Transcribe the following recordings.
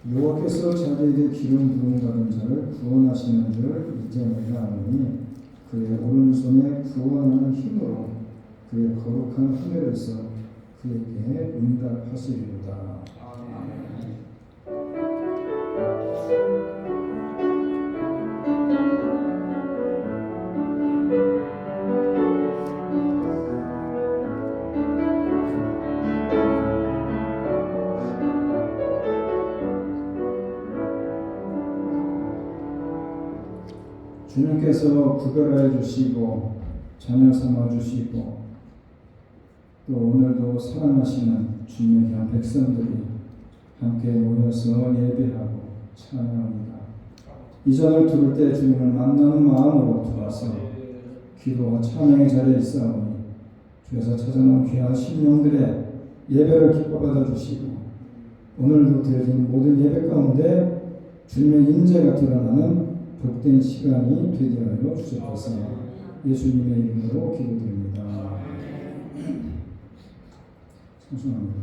여호와께서 자기에게 기름 부음 받은 자를 구원하시는 줄 이제 내가 아노니 그의 오른손에 구원하는 힘으로 그의 거룩한 하늘에서 그에게 응답하시리로다. 주님께서 구별하여 주시고 자녀 삼아 주시고 또 오늘도 사랑하시는 주님의 귀한 백성들이 함께 모여서 예배하고 찬양합니다. 이 잔을 두를 때 주님을 만나는 마음으로 들어서 기도와 찬양의 자리에 있사오니 주에서 찾아놓은 귀한 심령들의 예배를 기뻐 받아주시고 오늘도 드려진 모든 예배 가운데 주님의 임재가 드러나는 복된 시간이 되게 하여 주옵소서. 예수님의 이름으로 기도드립니다. 성수합니다.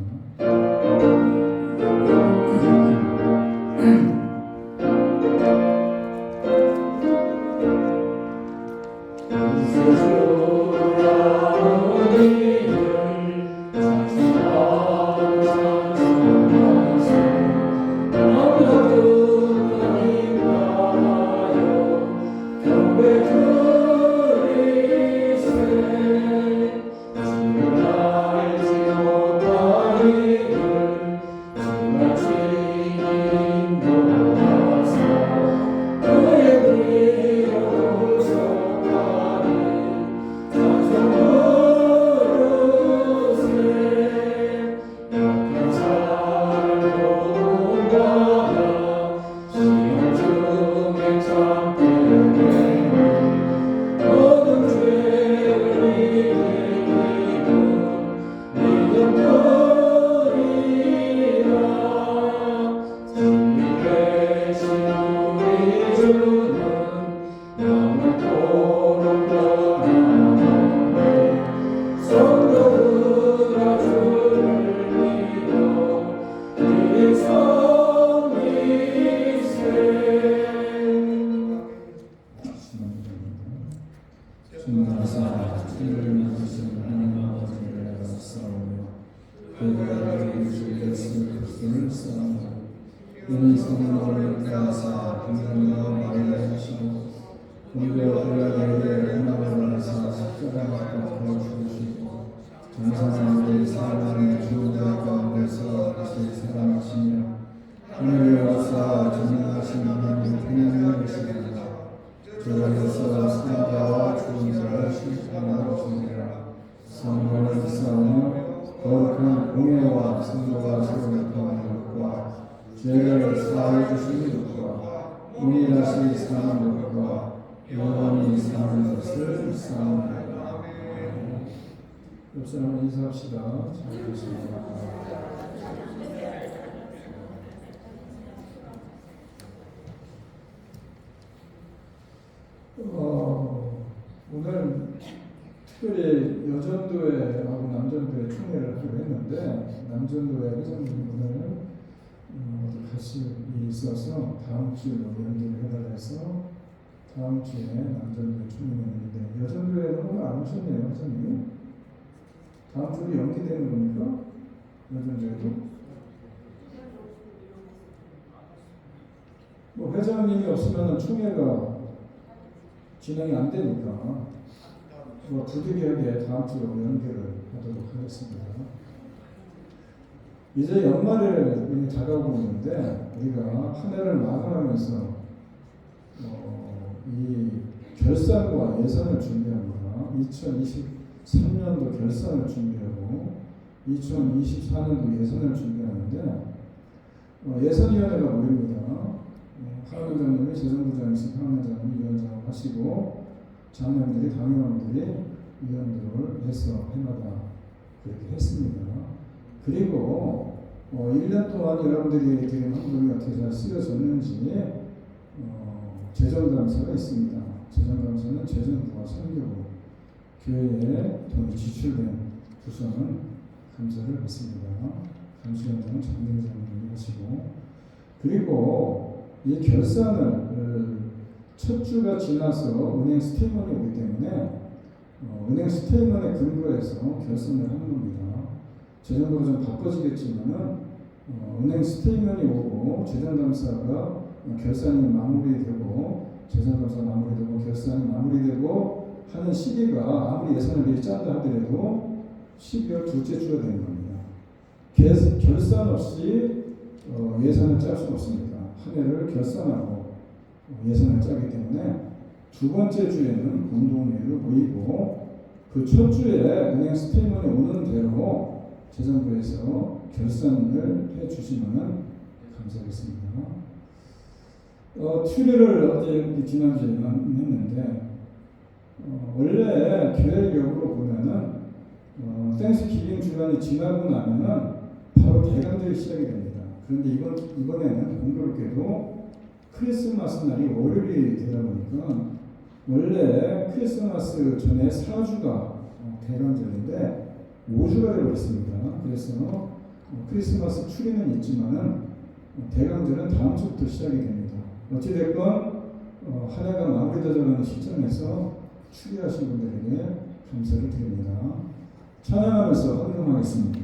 죄를 사하여 주시는 것과 운이라시 사는 것과 영원히 사는 것을 사옵나이다. 옆 사람 인사합시다. 잘 계십니다. 오늘 특별히 여전도회하고 남전도회 총회를 하기로 했는데 남전도회 회장님이 오늘 가실 일이 있어서 다음 주로 연기를 해달라 해서 다음 주에 남전도회 총회였는데 여전도회는 오늘 안 오셨네요, 회장님이. 다음 주로 연기되는 겁니까? 여전도회도? 뭐 회장님이 없으면 총회가 진행이 안 되니까 부득이하게 다음 주로 연기를 하도록 하겠습니다. 이제 연말이 다가오고 있는데 우리가 한 해를 마감하면서 이 결산과 예산을 준비합니다. 2023년도 결산을 준비하고 2024년도 예산을 준비하는데 예산위원회가 모입니다. 하원장님이 재정부장이신 하원장님이 위원장을 하시고 장관들이 당의원들이 위원들을 해서 해마다 그렇게 했습니다. 그리고 1년 동안 여러분들이 드린 헌금이 어떻게 잘 쓰여졌는지 재정감사가 있습니다. 재정감사는 재정부와 선교부 교회에 돈이 지출된 부서는 감사를 받습니다. 감수위원장은 장례회장님이 하시고 그리고 이 결산을 첫 주가 지나서 은행 스테이트먼이 오기 때문에 은행 스테이트먼에 근거해서 결산을 하는 겁니다. 재정부가 좀 바빠지겠지만은 은행 스테이트먼이 오고 재정감사가 결산이 마무리되고 재정감사 마무리되고 결산이 마무리되고 하는 시기가 아무리 예산을 미리 짠다 하더라도 12월 둘째 주가 되는 겁니다. 결산 없이 예산을 짤 수 없습니다. 한 해를 결산하고 예산을 짜기 때문에 두 번째 주에는 공동회의를 모이고 그 첫 주에 은행 스테이트먼이 오는 대로 재정부에서 결산을 해 주시면 감사하겠습니다. 추리를 어제 지난주에 했는데 원래 계획적으로 보면은 땡스기빙 주간이 지나고 나면은 바로 대강절이 시작이 됩니다. 그런데 이번에는 공교롭게도 크리스마스 날이 월요일이 되다 보니까 원래 크리스마스 전에 4주가 대강절인데 5주가 되어버렸습니다. 그래서 크리스마스 추리는 있지만은 대강절은 다음 주부터 시작이 됩니다. 어찌됐건 한 해가 마무리되자는 시점에서 추리하신 분들에게 감사를 드립니다. 찬양하면서 헌금하겠습니다.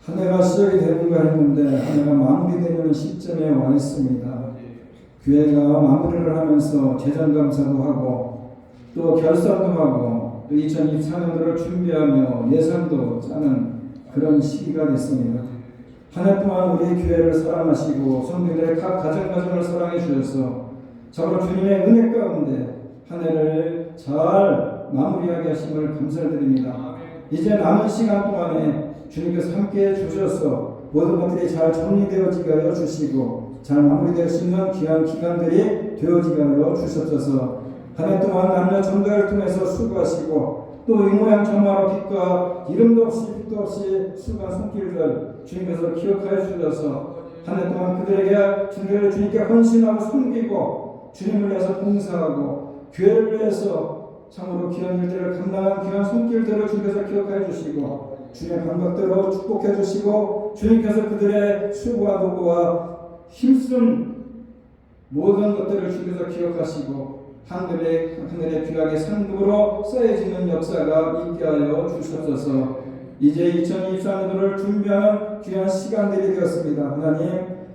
한 해가 시작이 되는가 했는데 한 해가 마무리되는 시점에 와 있습니다. 교회가 마무리를 하면서 재정감사도 하고 또 결산도 하고 또 2024년도를 준비하며 예산도 짜는 그런 시기가 됐습니다. 한 해 동안 우리 교회를 사랑하시고 성도들의 각 가정을 사랑해 주셔서 정말 주님의 은혜 가운데 한 해를 잘 마무리하게 하심을 감사드립니다. 이제 남은 시간 동안에 주님께서 함께해 주셔서 모든 것들이 잘 정리되어지게 하여 주시고 잘 마무리될 수 있는 귀한 기간들이 되어지게 하여 주셨소서. 한 해 동안 남녀 전도를 통해서 수고하시고 또 이 모양 저 모양 빛과 이름도 없이 빛도 없이 수고한 손길들 주님께서 기억하여 주셔서 한 해 동안 그들에게 주님께 헌신하고 섬기고 주님을 위해서 봉사하고 교회를 위해서 참으로 귀한 일들을 감당한 귀한 손길들을 주님께서 기억하여 주시고 주님의 감각대로 축복해 주시고 주님께서 그들의 수고와 노고와 힘쓴 모든 것들을 주께서 기억하시고 하늘의 귀하게 상급으로 쌓여지는 역사가 있게 하여 주시옵소서. 이제 2024년도를 준비하는 귀한 시간들이 되었습니다. 하나님,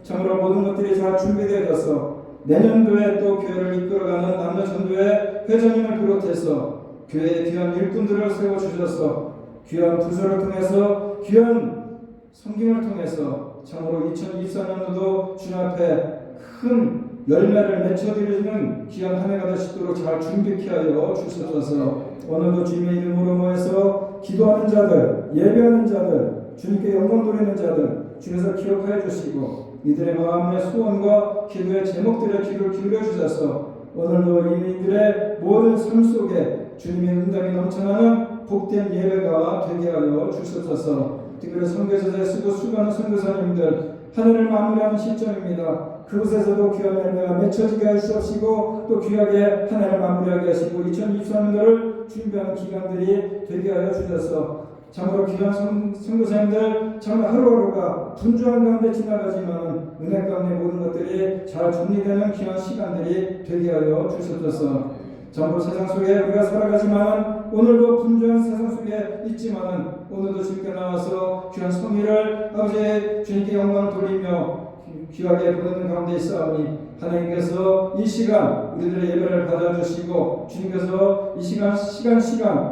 참으로 모든 것들이 잘 준비되어져서 내년도에 또 교회를 이끌어가는 남녀 전도회 회장님을 비롯해서 교회의 귀한 일꾼들을 세워주셔서 귀한 부서를 통해서 귀한 섬김을 통해서 참으로 2024년도도 주님 앞에 큰 열매를 맺혀드리는 귀한 한 해가 되시도록 잘 준비케 하여 주시옵소서. 오늘도 주님의 이름으로 모여서 기도하는 자들, 예배하는 자들, 주님께 영광 돌리는 자들 주께서 기억하여 주시고 이들의 마음의 소원과 기도의 제목들의 귀를 기울여 주셔서 오늘도 이민들의 모든 삶 속에 주님의 응답이 넘쳐나는 복된 예배가 되게 하여 주시옵소서. 특별히 선교사에 쓰고 수고하는 선교사님들 하늘을 마무리하는 시점입니다. 그곳에서도 귀한 열매가 맺혀지게 하시옵시고 또 귀하게 한 해를 마무리하게 하시고 2023년도를 준비하는 기간들이 되게 하여 주셔서 참으로 귀한 선교사님들 참으로 하루하루가 분주한 가운데 지나가지만 은혜 가운데 모든 것들이 잘 정리되는 귀한 시간들이 되게 하여 주시옵소서. 참으로 세상 속에 우리가 살아가지만 오늘도 분주한 세상 속에 있지만 오늘도 주님께 나와서 귀한 성의를 아버지 주님께 영광 돌리며 귀하게 보내는 가운데 있사오니 하나님께서 이 시간 우리들의 예배를 받아주시고 주님께서 이 시간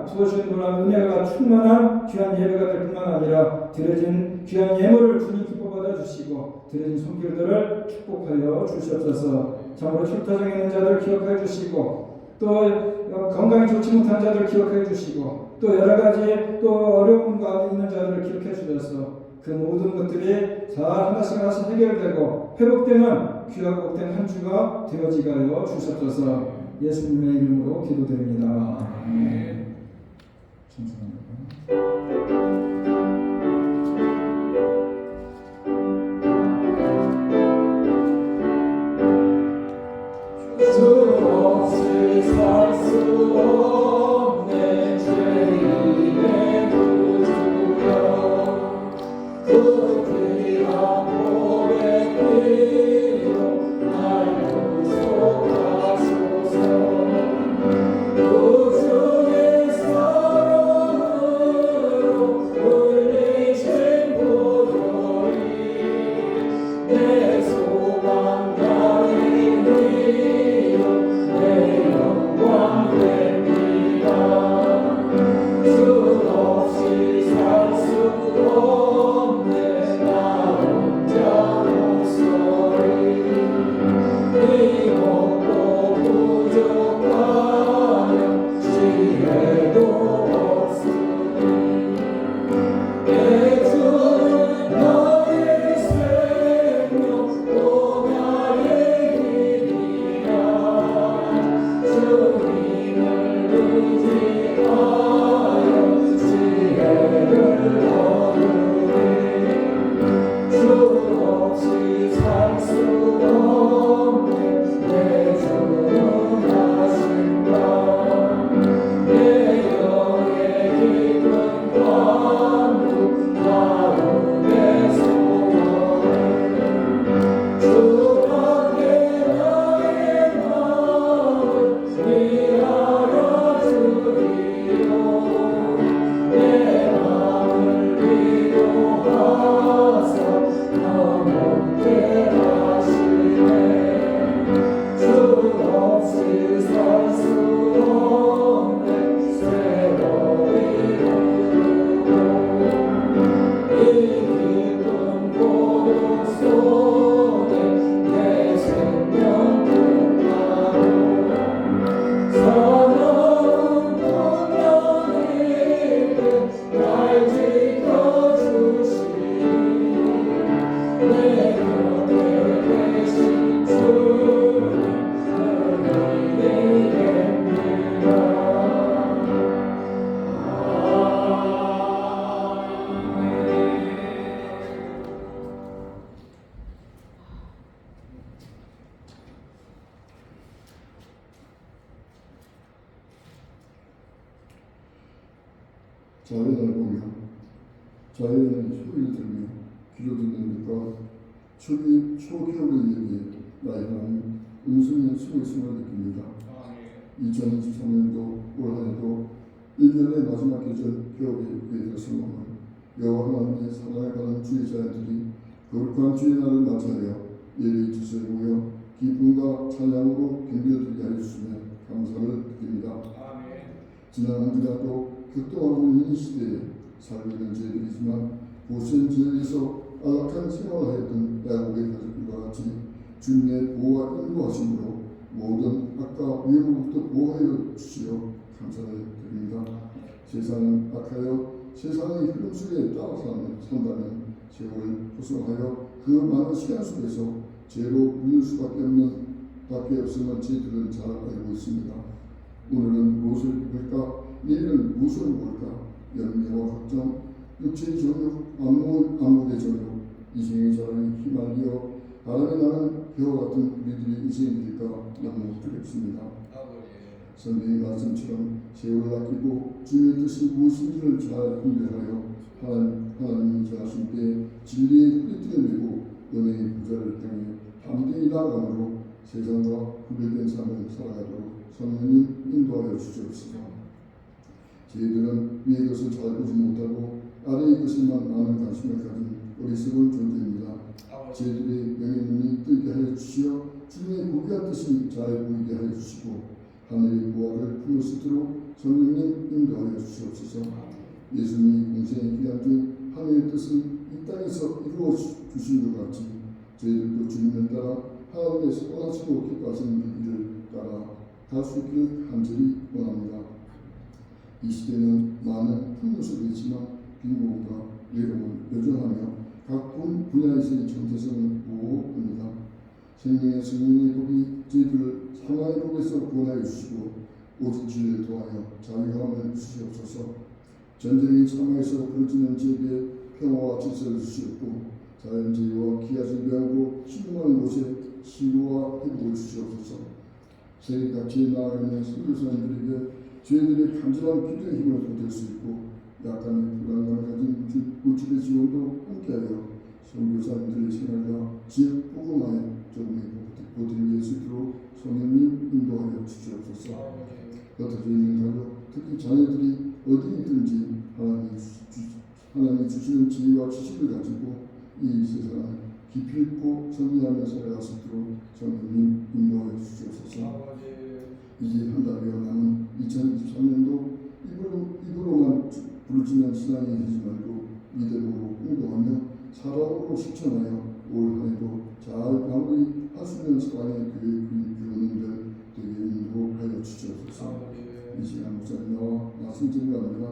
부어주신 놀라운 은혜가 충만한 귀한 예배가 될 뿐만 아니라 드려진 귀한 예물을 주님 기뻐 받아주시고 드려진 손길들을 축복하여 주시옵소서. 참으로 출타장에 있는 자들 기억해 주시고 또 건강이 좋지 못한 자들 기억해 주시고 또 여러 가지 또 어려운 가운데 있는 자들을 기억해 주셔서 그 모든 것들이 잘 하나씩 해결되고 회복되는 귀하고 복된 한 주가 되어지게 하여 주시옵소서. 예수님의 이름으로 기도드립니다. 아멘. 자, 오늘 보면 자연의 소리를 들으며 귀로 듣는 것과 초겨울의 얘기에 나의 하나님 음성의 숨을 느낍니다. 2023년도 올 한해도 1년의 마지막 계절 겨울에 들어서는 여호와 하나님의 사랑을 받은 주의 자녀들이 거룩한 주의 날을 맞이하여 예배의 주소에 모여 기쁨과 찬양으로 경배드리게 하여 주시며 감사를 드립니다. 지난 한 주간도 격동하고 있는 이 시대에 살고 있는 저희들이지만 고센 지역에서 안락한 생활을 하였던 야곱의 가족들과 같이 주님의 보호와 인도하심으로 모든 악과 위험으로부터 보호하여 주시어 감사를 드립니다. 세상은 악하여 세상의 흐름 속에 따라 산다면 세월을 호소하여 그 많은 시간 속에서 죄로 물릴 수밖에 없음을 저희들은 잘 알고 있습니다. 오늘은 무엇을 입을까? 내일은 무엇을 먹을까? 연매와 걱정, 육체의 정욕, 안목의 정욕, 이생의 자랑에 휘말려 바람이 나는 배와 같은 우리들의 인생일까 너무 두렵습니다. 선생의 말씀처럼 세월을 아끼고 주님의 뜻이 무엇인지를 잘 분별하여 하나님이 자신 때 진리의 뿌리를 메고 은혜의 부자를 향해 담대히 나아가므로 세상과 구별된 삶을 살아가도록 성령님 인도하여 주시옵소서. 저희들은 위의 것을 잘 보지 못하고 아래의 것에만 많은 관심을 가진 어리석은 존재입니다. 저희들의 영의 눈이 뜨게 하여 주시어 주님의 고귀한 뜻이 잘 보이게 하여 주시고 하늘의 보화를 품을 수 있도록 성령님 인도하여 주시옵소서. 예수님이 공생의 기간 중 하늘의 뜻을 이 땅에서 이루어 주신 것 같이 저희들도 주님을 따라 하나님의 선하시고 기뻐하시는 그 길을 따라 갈 수 있기를 간절히 원합니다. 이 시대는 많은 풍요속이 있지만 빈곤과 외로움을 여전하며 각 분야에서의 정체성을 보호합니다. 생명의 성령의 법이 저희들을 사망의 법에서 구원하여 주시고 오직 진리를 통하여 자유함을 주시옵소서. 전쟁의 참화에서 벌어지는 지역에 평화와 질서를 주시옵고 자연재해와 기아질병으로 침몰하는 곳에 시루와 회복을 주시옵소서. 세계 각지에 나아가는 선교사님들에게 저희들의 간절한 기도의 힘을 보탤 수 있고 약간의 불안감을 가진 물질의 지원도 함께하여 선교사님들의 생활과 지역 복음화에 조금의 보탬이 될 수 있도록 성령님 인도하여 주시옵소서. 흩어져 있는 가족, 특히 자녀들이 어디 있든지 하나님이 주시는 지혜와 지식을 가지고 이 세상을 깊이 있고 정리하며 살아갈 수 있도록 성령님 인도하여 주시옵소서. 이제 한 달여 남은 2023년도 입으로만 부르짖는 신앙이 되지 말고 믿음으로 행동하며 사랑으로 실천하여 올 한해도 잘 마무리할 수 있는 사랑의 교우님들 되게 인도하여 주시옵소서. 이 시간 목사님 나와 말씀 증거합니다.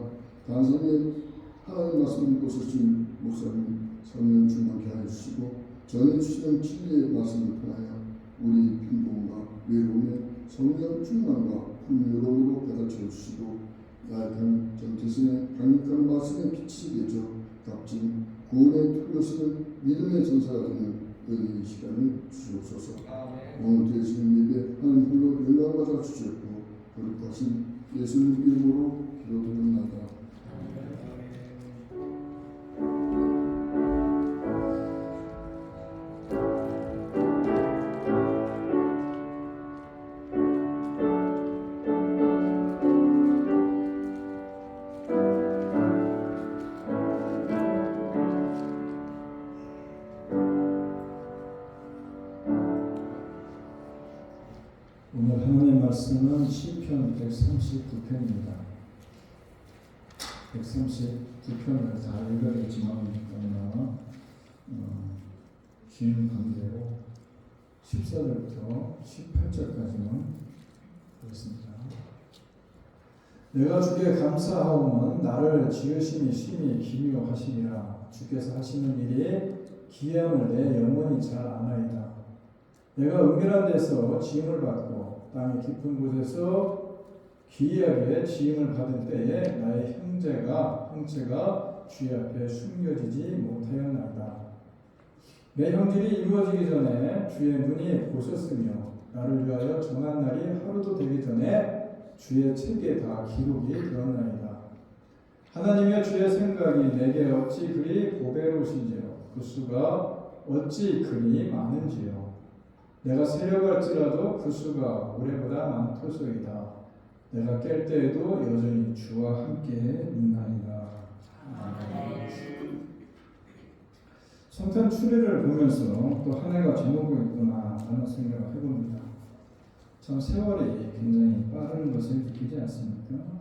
단순히 하나님 말씀을 읽고 쓰신 목사님 성령 충만케 하여 주시고 전해주시는 진리의 말씀을 통하여 우리 빈곤과 외로움에 성령 충만과 풍요로움으로 가르쳐 주시고 나약한 정체성에 강력한 말씀의 빛이 되죠. 값진 구원의 틀로 서는 믿음의 전사가 되는 은혜의 시간을 주시옵소서. 오늘 되시는 예배 하나님 홀로 영광받아 주시옵고 거룩하신 예수님 이름으로 기도드립니다. 오늘 하나님의 말씀은 시편 139편입니다. 139편을 다 읽어야지만 긴 관계로 14절부터 18절까지는 그렇습니다. 내가 주께 감사하오면 나를 지으심이 심히 기묘하시니라. 주께서 하시는 일이 기함을 내 영원히 잘 아나이다. 내가 은밀한 데서 지음을 받고 땅의 깊은 곳에서 기이하게 지음을 받을 때에 나의 형체가 주의 앞에 숨겨지지 못하였나이다. 내 형질이 이루어지기 전에 주의 눈이 보셨으며 나를 위하여 정한 날이 하루도 되기 전에 주의 책에 다 기록이 되었나이다. 하나님의 주의 생각이 내게 어찌 그리 보배로우신지요. 그 수가 어찌 그리 많은지요. 내가 세려갈지라도 그 수가 올해보다 많도소이다. 내가 깰 때에도 여전히 주와 함께 있나이다. 성탄 추리를 보면서 또 한 해가 저물고 있구나 라는 생각을 해봅니다. 참 세월이 굉장히 빠른 것을 느끼지 않습니까?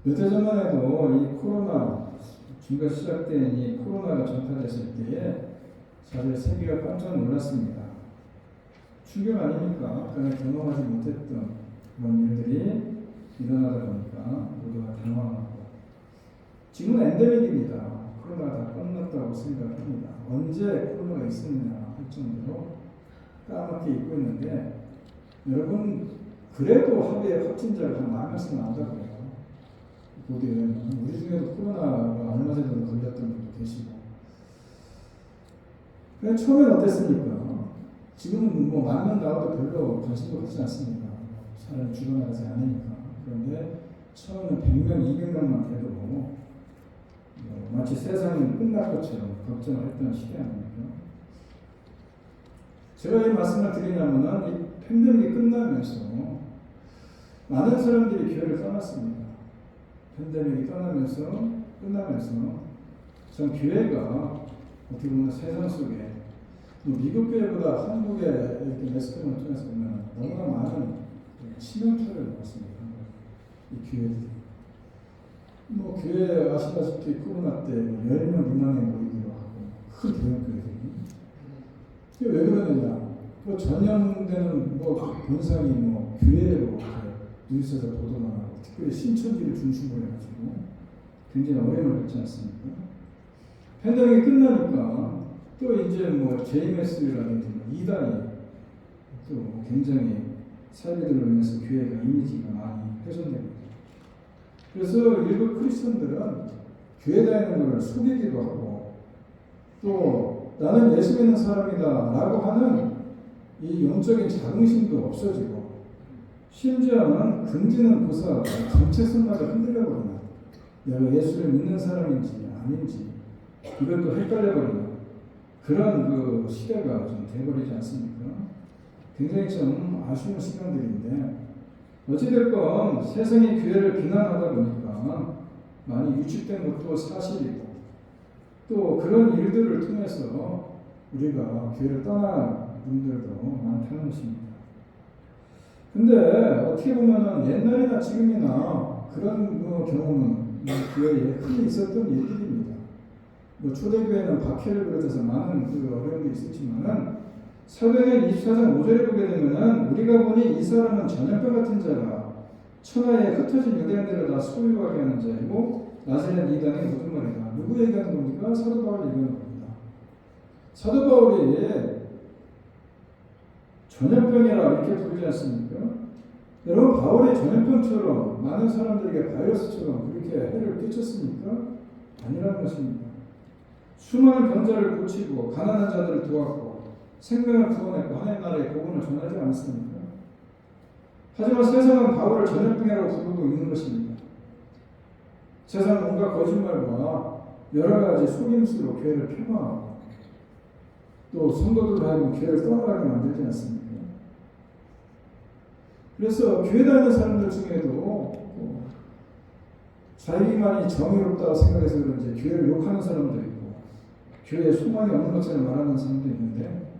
몇 해 전만 해도 이 코로나 중간 시작된 이 코로나가 전파됐을 때에 사실 세계가 깜짝 놀랐습니다. 충격 아닙니까? 그냥 경험하지 못했던 그런 일들이 일어나다 보니까 모두가 당황하고 지금은 엔데믹입니다. 코로나가 다 끝났다고 생각합니다. 언제 코로나가 있었느냐 할 정도로 까맣게 잊고 있는데 여러분 그래도 하루에 확진자가 한 10,000명씩 나온다고요. 보기에는 우리 중에도 코로나가 얼마 전에 걸렸던 분도 계시고 그냥 처음엔 어땠습니까? 지금은 뭐 10,000명 나와도 별로 관심도 갖지 않습니다. 사람이 죽어나가지 않으니까. 그런데 처음에는 100명, 200명만 돼도 마치 세상이 끝날 것처럼 걱정을 했던 시대 아닙니까? 제가 이 말씀을 드리냐면은 이 팬데믹이 끝나면서 많은 사람들이 교회를 떠났습니다. 팬데믹이 끝나면서 전 교회가 어떻게 보면 세상 속에 미국 교회보다 한국의 이렇게 매스컴을 통해서 보면 너무나 많은 치명타를 받습니다. 이 교회들이. 교회 아시다시피 코로나 때 10명 미만에 모이기로 하고 큰 대형 교회들이 왜 그러느냐? 전염되는 본상이 교회로 뉴스에서 보도만 하고 특별히 신천지를 중심으로 해가지고 굉장히 어려움을 겪지 않습니까? 팬데믹이 끝나니까 또 이제 JMS라든지 이단이 또 굉장히 사회들로 인해서 교회가 이미지가 많이 훼손됩니다. 그래서 일부 크리스천들은 교회 다니는 걸 속이기도 하고 또 나는 예수 믿는 사람이다 라고 하는 이 영적인 자긍심도 없어지고 심지어는 긍지는 고사하고 정체성마저 흔들려버리는 내가 예수를 믿는 사람인지 아닌지 이것도 헷갈려버리는 그런 시대가 좀 돼버리지 않습니까? 굉장히 좀 아쉬운 시간들인데 어찌됐건 세상이 교회를 비난하다 보니까 많이 위축된 것도 사실이고 또 그런 일들을 통해서 우리가 교회를 떠난 분들도 많다는 것입니다. 근데 어떻게 보면은 옛날이나 지금이나 그런 경험은 교회에 흔히 있었던 일들입니다. 초대교회는 박해를 비롯해서 많은 어려움이 있었지만은 사도행전 24장 5절에 보게 되면은 우리가 보니 이 사람은 전염병 같은 자라 천하에 흩어진 유대인들을 다 소유하게 하는 자이고 나사렛 이단의 모든 말이다. 누구 얘기하는 겁니까? 사도 바울 얘기하는 겁니다. 사도 바울이 전염병이라 이렇게 부르지 않습니까? 여러분 바울이 전염병처럼 많은 사람들에게 바이러스처럼 그렇게 해를 끼쳤습니까? 아니라는 것입니다. 수많은 병자를 고치고 가난한 자들을 도왔고 생명을 구원했고 하나님 나라의 복음을 전하지 않았습니까? 하지만 세상은 바울을 전염병이라고 부르고 있는 것입니다. 세상은 온갖 거짓말과 여러 가지 속임수로 교회를 폄하하고 또 성도들로 하여금 교회를 떠나가게 만들지 않습니까? 그래서 교회 다니는 사람들 중에도 자기만이 정의롭다고 생각해서 그런지 교회를 욕하는 사람도 있고 교회에 소망이 없는 것처럼 말하는 사람도 있는데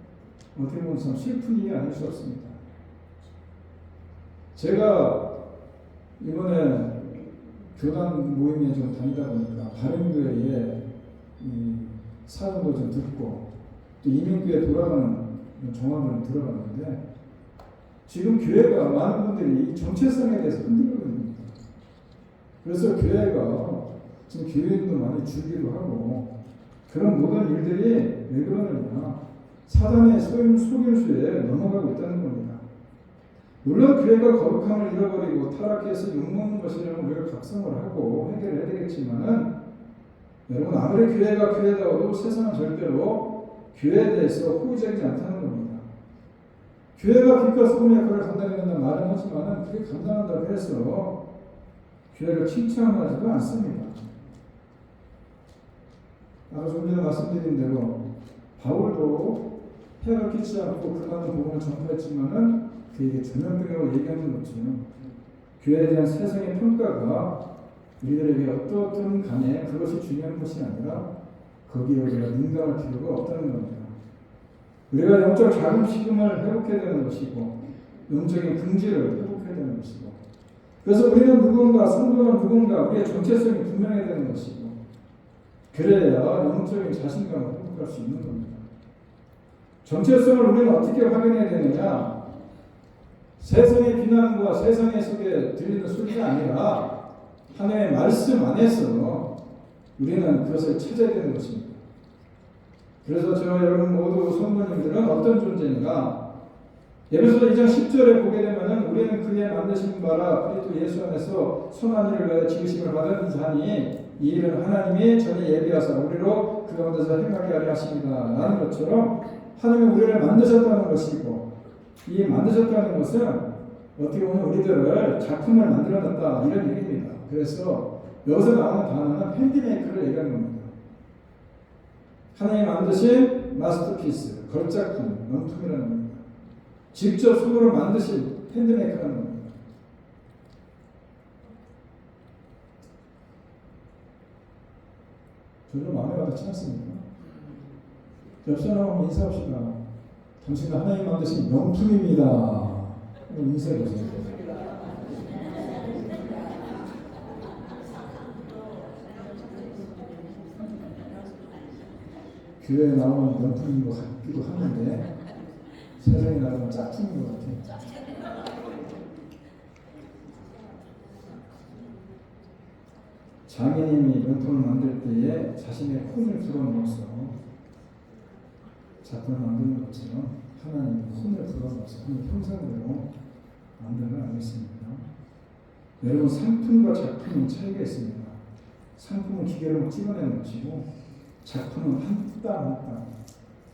어떻게 보면 참 슬픈 일이 아닐 수 없습니다. 제가 이번에 교단 모임에 좀 다니다 보니까 다른 교회에 사연도 좀 듣고 또 이민교회 돌아가는 정황을 들어봤는데 지금 교회가 많은 분들이 정체성에 대해서 흔들리고 있습니다. 그래서 교회가 지금 교인도 많이 줄기도 하고 그런 모든 일들이 왜 그러느냐 사단의 속임수에 넘어가고 있다는 겁니다. 물론 교회가 거룩함을 잃어버리고 타락해서 욕먹는 것이라면 우리가 각성을 하고 해결해야 되겠지만은 여러분 아무리 교회가 교회다워도 세상은 절대로 교회에 대해서 호의적이지 않다는 겁니다. 교회가 빛과 소금의 역할을 감당해야 된다는 말은 하지만은 그게 감당한다고 해서 교회를 칭찬하지도 않습니다. 아까 좀 전에 말씀드린 대로 바울도 폐를 끼치지 않고 그 많은 복음을 전파했지만은 그에게 전염병이라고 얘기하는 것처럼 교회에 대한 세상의 평가가 우리들에게 어떻든 간에 그것이 중요한 것이 아니라 거기에 우리가 민감할 필요가 없다는 겁니다. 우리가 영적 자긍심을 회복해야 되는 것이고 영적인 긍지를 회복해야 되는 것이고 그래서 우리는 누군가, 성도는 누군가 우리의 정체성이 분명해야 되는 것이고 그래야 영적인 자신감을 회복할 수 있는 겁니다. 정체성을 우리는 어떻게 확인해야 되느냐? 세상의 비난과 세상의 속에 들리는 소리가 아니라 하나님의 말씀 안에서 우리는 그것을 찾아야 되는 것입니다. 그래서 저와 여러분 모두 성도님들은 어떤 존재인가? 에베소서 2장 10절에 보게 되면은 우리는 그의 만드신 바라 그리스도 예수 안에서 선한 일을 위하여 지으심을 받은 자니 이 일은 하나님이 전에 예비하사 우리로 그 가운데서 행하게 하려 하십니다. 라는 것처럼 하나님이 우리를 만드셨다는 것이고 이 만드셨다는 것은 어떻게 보면 우리들을 작품을 만들어냈다 이런 얘기입니다. 그래서 여기서 나오는 단어는 핸디메이크를 얘기하는 겁니다. 하나님이 만드신 마스터피스, 걸작품, 명품이라는 겁니다. 직접 손으로 만드신 핸드메이크라는 겁니다. 저도 마음에 와닿지 않습니까? 옆 사람하고 인사합시다. 당신은 하나님 만드신 명품입니다. 인사해보세요. 교회에 나오는 명품인 것 같기도 하는데 세상에 나가면 짝퉁인 것 같아요. 장인님이 명품을 만들 때에 자신의 혼을 불어넣어서 작품을 만드는 것처럼 하나님이 혼을 불어넣어서 하나님 형상대로 만들어 나가겠습니다. 여러분 상품과 작품은 차이가 있습니다. 상품은 기계로 찍어내는 것이고 작품은 한 땀 한 땀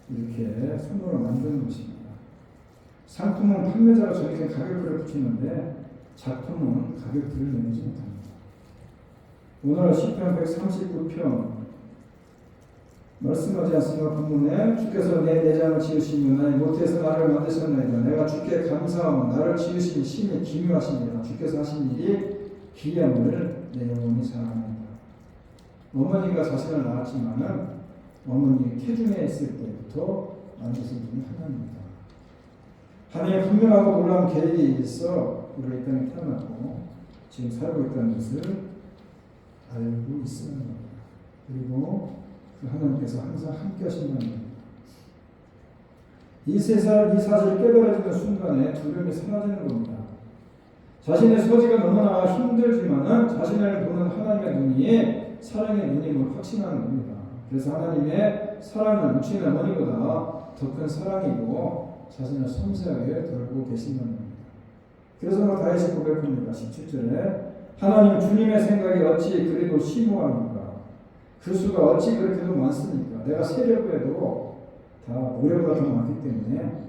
이렇게 손으로 만드는 것입니다. 상품은 판매자가 정해진 가격표를 붙이는데 작품은 가격표를 내지 못합니다. 오늘 시편 139편 말씀하지 않습니까? 본문에 주께서 내 내장을 지으시며 나의 모태에서 나를 만드셨나이다. 내가 주께 감사하며 나를 지으신 신이 기묘하십니다. 주께서 하신 일이 기이함을 내 영혼이 사랑합니다. 어머니가 자신을 낳았지만은 어머니 태중에 있을 때부터 만드신 분이 하나님입니다. 하나님의 분명하고 놀라운 계획이 있어 우리가 이 땅에 태어났고 지금 살고 있다는 것을 알고 있으면 합니다. 그리고 그 하나님께서 항상 함께 하신다는 겁니다. 이 사실을 깨달아지는 순간에 두려움이 사라지는 겁니다. 자신의 처지가 너무나 힘들지만은 자신을 보는 하나님의 눈이 사랑의 눈임을 확신하는 겁니다. 그래서 하나님의 사랑은 육신의 어머니보다 더 큰 사랑이고 자신을 섬세하게 돌보고 계신다는 겁니다. 그래서 다윗이 고백합니다. 17절에 하나님 주님의 생각이 어찌 그리도 심오합니까? 그 수가 어찌 그렇게도 많습니까? 내가 세려고 해도 다 모래보다 더 많기 때문에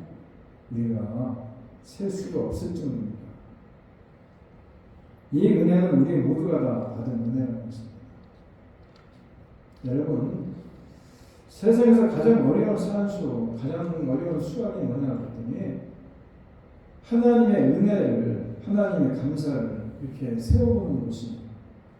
우리가 셀 수가 없을 정도입니다. 이 은혜는 우리 모두가 다 받은 은혜라는 것입니다. 여러분, 세상에서 가장 어려운 산수, 가장 어려운 수학이 뭐냐 그랬더니 하나님의 은혜를, 하나님의 감사를 이렇게 세워보는 것이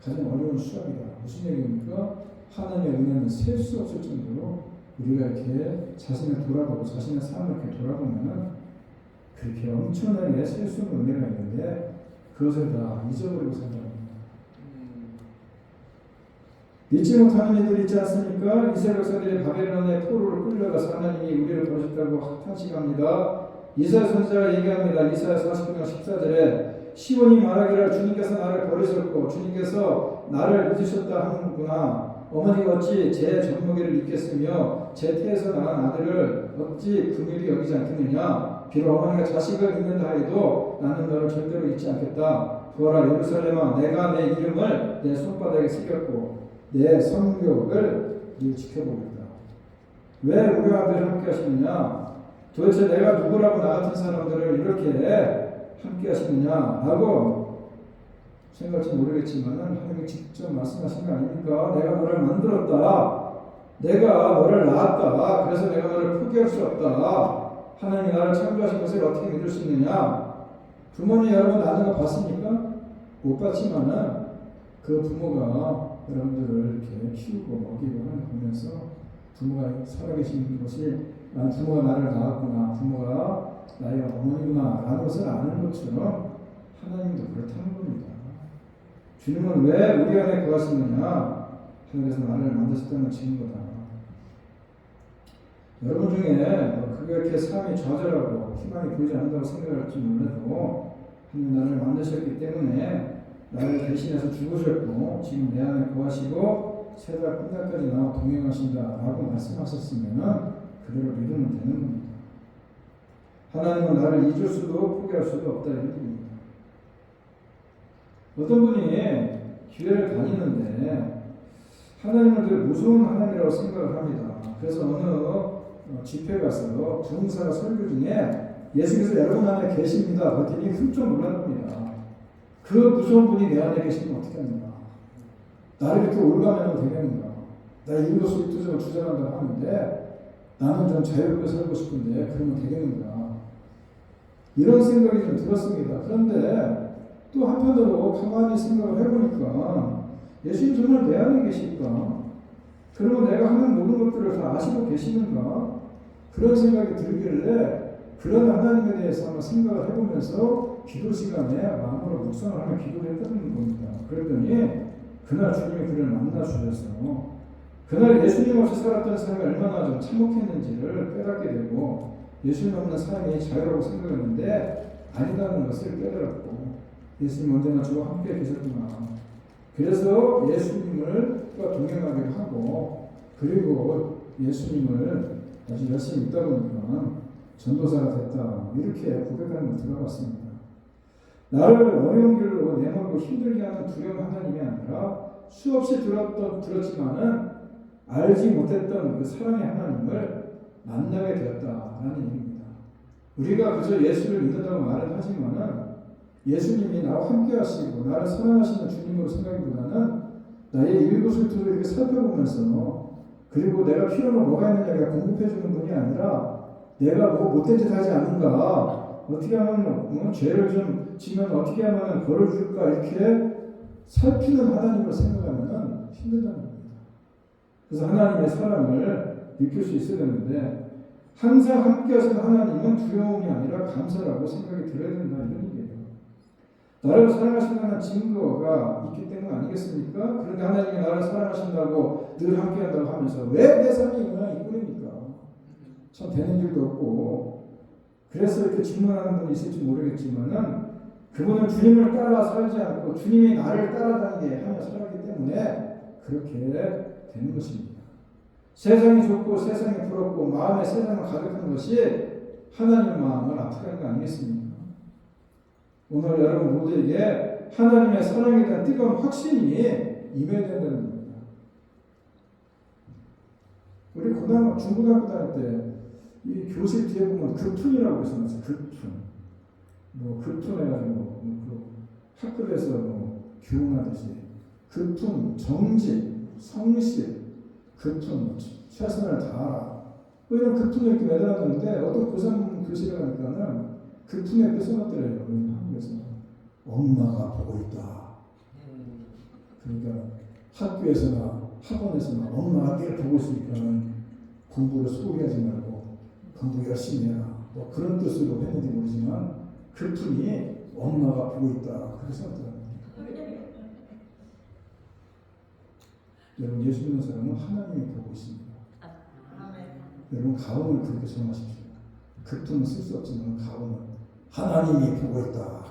가장 어려운 수학이다. 무슨 얘기입니까? 하나님의 은혜는 셀 수 없을 정도로 우리가 이렇게 자신을 돌아보고 자신의 삶을 이렇게 돌아보면 그렇게 엄청나게 셀 수 없는 은혜가 있는데 그것을 다 잊어버리고 산다. 믿지 못하는 이들이 있지 않습니까? 이스라엘 백성들이 바벨론의 포로로 끌려가서 하나님이 우리를 버리셨다고 탄식합니다. 이사야 선지자가 얘기합니다. 이사야 49장 14절에 시온이 말하기를 주님께서 나를 버리셨고 주님께서 나를 잊으셨다 하는구나. 어머니가 어찌 제 젖먹이를 잊겠으며 제 태에서 낳은 아들을 어찌 긍휼히 여기지 않겠느냐. 비록 어머니가 자식을 잊는다 해도 나는 너를 절대로 잊지 않겠다. 보아라 예루살렘아 내가 내 이름을 내 손바닥에 새겼고 내 성벽을 늘 지켜보겠다. 왜 우리와 늘 함께 하시느냐? 도대체 내가 누구라고 나 같은 사람들을 이렇게 함께 하시느냐? 라고 생각할지 모르겠지만 하나님이 직접 말씀하신 거 아닙니까? 내가 너를 만들었다. 내가 너를 낳았다. 그래서 내가 너를 포기할 수 없다. 하나님이 나를 창조하신 것을 어떻게 믿을 수 있느냐? 부모님 여러분 낳는 거 봤습니까? 못 봤지만은 그 부모가 여러분들을 이렇게 키우고 먹이고 하는 거 보면서 부모가 살아계신 것이 부모가 나를 낳았구나, 부모가 나의 어머니구나 라는 것을 아는 것처럼 하나님도 그렇다는 겁니다. 주님은 왜 우리 안에 거하시느냐? 하늘에서 나를 만드셨다는 증거다. 여러분 중에 그게 이렇게 삶이 좌절하고 희망이 보이지 않는다고 생각할지 몰라도 하나님 나를 만드셨기 때문에 나를 대신해서 죽으셨고 지금 내 안에 거하시고 세달 끝날까지 나와 동행하신다라고 말씀하셨으면 그대로 믿으면 되는 겁니다. 하나님은 나를 잊을 수도 포기할 수도 없다 이런 얘기입니다. 어떤 분이 교회를 다니는데 하나님을 늘 무서운 하나님이라고 생각을 합니다. 그래서 어느 집회 가서 부흥사가 설교 중에 예수께서 여러분 안에 계십니다. 그랬더니 흠쩍 놀랍니다. 그 무서운 분이 내 안에 계시면 어떻게 합니까? 나를 이렇게 올가매면 되겠는가? 나 일거수 이투족을 주장한다고 하는데 나는 좀 자유롭게 살고 싶은데 그러면 되겠는가? 이런 생각이 좀 들었습니다. 그런데 또 한편으로 가만히 생각을 해보니까 예수님 정말 내 안에 계실까? 그러면 내가 하는 모든 것들을 다 아시고 계시는가? 그런 생각이 들길래 그런 하나님에 대해서 한번 생각을 해보면서 기도 시간에 마음으로 묵상을 하며 기도를 했다는 겁니다. 그랬더니 그날 주님이 그를 만나 주셔서 그날 예수님 없이 살았던 삶이 얼마나 좀 참혹했는지를 깨닫게 되고 예수님 없는 삶이 자유라고 생각했는데 아니라는 것을 깨달았고 예수님 언제나 저와 함께 계셨구나. 그래서 예수님을 동행하기로 하고 그리고 예수님을 아주 열심히 믿다 보니까 전도사가 됐다. 이렇게 고백하는 걸 들어봤습니다. 나를 어려운 길로 내몰고 힘들게 하는 두려운 하나님이 아니라 수없이 들었지만은 알지 못했던 그 사랑의 하나님을 만나게 되었다라는 얘기입니다. 우리가 그저 예수를 믿는다고 말은 하지만은 예수님이 나와 함께 하시고 나를 사랑하시는 주님으로 생각하기보다는 나의 일거수일투족을 이렇게 살펴보면서 그리고 내가 필요로 뭐가 있느냐가 공급해 주는 분이 아니라 내가 뭐 못된 짓 하지 않는가 어떻게 하면 죄를 좀 지면 어떻게 하면 벌을 줄까 이렇게 살피는 하나님을 생각하면 힘들다는 겁니다. 그래서 하나님의 사랑을 느낄 수 있어야 되는데 항상 함께 하시는 하나님은 두려움이 아니라 감사라고 생각이 들어야 된다 이런 얘기예요. 나를 사랑하신다는 증거가 있기 때문 아니겠습니까? 그런데 하나님이 나를 사랑하신다고 늘 함께 한다고 하면서 왜 내 삶이 그냥 이 꼴입니까? 참 되는 일도 없고 그래서 이렇게 질문하는 분이 있을지 모르겠지만은 그분은 주님을 따라 살지 않고 주님이 나를 따라다니게 하며 살았기 때문에 그렇게 되는 것입니다. 세상이 좁고 세상이 부럽고 마음에 세상을 가득한 것이 하나님의 마음을 아프게 하는 거 아니겠습니까? 오늘 여러분 모두에게 하나님의 사랑에 대한 뜨거운 확신이 임해야 된다는 겁니다. 우리 중고등학교 다닐 때 이 교실 뒤에 보면 급툰이라고 해서 나왔어요. 급툰. 급툰 해가지고 학급에서 교훈하듯이 급툰, 정직, 성실, 급툰, 최선을 다하라. 이런 급툰을 이렇게 매달았는데 어떤 고3 교실에 가니까는 급툰에 이렇게 써놨더래요. 한국에서 엄마가 보고 있다. 그러니까 학교에서나 학원에서나 엄마가 내가 보고 있으니까 공부를 소홀히하지 말고 공부 열심히 해라. 뭐 그런 뜻으로 했는지 모르지만 급툰이 엄마가 보고 있다. 그렇게 써놨더라고요. 여러분 예수 믿는 사람은 하나님이 보고 있습니다. 여러분 가온을 그렇게 정하십시오. 급툰은 쓸 수 없지만 가온은 하나님이 보고 있다.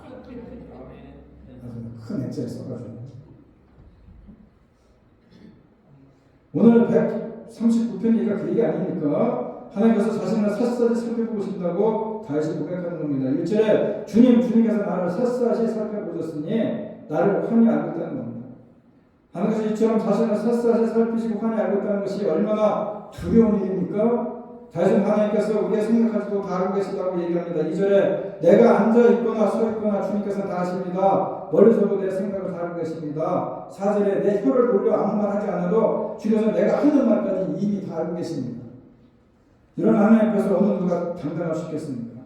아주 큰 액자에 써가지고 오늘 139편 그 얘기 아닙니까? 하나님께서 자신을 샅샅이 살펴보신다고 다시 고백하는 겁니다. 1절에 주님께서 나를 샅샅이 살펴보셨으니 나를 환히 알고 있다는 겁니다. 하나님께서 이처럼 자신을 샅샅이 살피시고 환히 알고 있다는 것이 얼마나 두려운 일입니까? 다시 하나님께서 우리의 생각까지도 다 알고 계시다고 얘기합니다. 2절에 내가 앉아있거나 서있거나 주님께서 다 아십니다. 멀리서도 내 생각을 다 알고 계십니다. 4절에 내 혀를 돌려 아무 말 하지 않아도 주께서 내가 하는 말까지 이미 다 알고 계십니다. 이런 하나님 앞에서 어느 누가 당당할 수 있겠습니까?